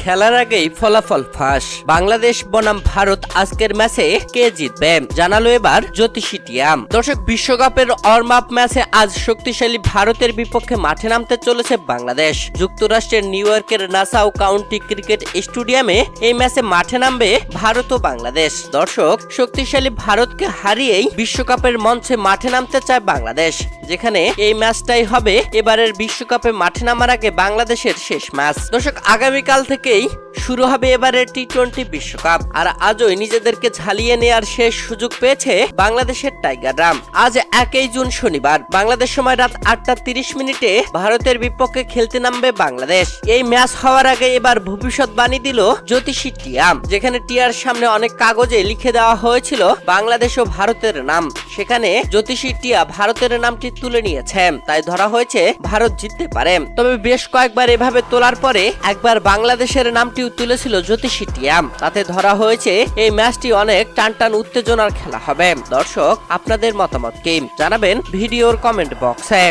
খেলার আগেই ফলাফল ফাঁস। বাংলাদেশ বনাম ভারত আজকের ম্যাচে কে জিতবে জানালো এবার জ্যোতিষী টিয়া। দর্শক, বিশ্বকাপের ওয়ার্ম আপ ম্যাচে আজ শক্তিশালী ভারতের বিপক্ষে মাঠে নামতে চলেছে বাংলাদেশ। যুক্তরাষ্ট্রের নিউ ইয়র্কের নাসাউ কাউন্টি ক্রিকেট স্টেডিয়ামে এই ম্যাচে মাঠে নামবে ভারত ও বাংলাদেশ। দর্শক, শক্তিশালী ভারতকে হারিয়েই বিশ্বকাপের মঞ্চে মাঠে নামতে চায় বাংলাদেশ, যেখানে এই ম্যাচটাই হবে এবারের বিশ্বকাপে মাঠে নামার আগে বাংলাদেশের শেষ ম্যাচ। দর্শক, আগামীকাল থেকেই শুরু হবে এবারের টি-20 বিশ্বকাপ। আর আজই নিজেদেরকে ঝালিয়ে নেওয়ার শেষ সুযোগ পেয়েছে বাংলাদেশের টাইগাররা। আজ 1 জুন শনিবার বাংলাদেশ সময় রাত 8:30 ভারতের বিপক্ষে খেলতে নামবে বাংলাদেশ। এই ম্যাচ হওয়ার আগে এবার ভবিষ্যৎবাণী দিল জ্যোতিষী টিয়া, যেখানে টিয়ার সামনে অনেক কাগজে লিখে দেওয়া হয়েছিল বাংলাদেশ ও ভারতের নাম। সেখানে জ্যোতিষী টিয়া ভারতের নামটি তুলে নিয়েছে, তাই ধরা হয়েছে ভারত জিততে পারে। তবে বেশ কয়েকবার এভাবে তোলার পরে একবার বাংলাদেশের নামটিও তুলেছিল জ্যোতিষী টিয়া, তাতে ধরা হয়েছে এই ম্যাচটি অনেক টানটান উত্তেজনার খেলা হবে। দর্শক, আপনাদের মতামত কি জানাবেন ভিডিওর কমেন্ট বক্সে।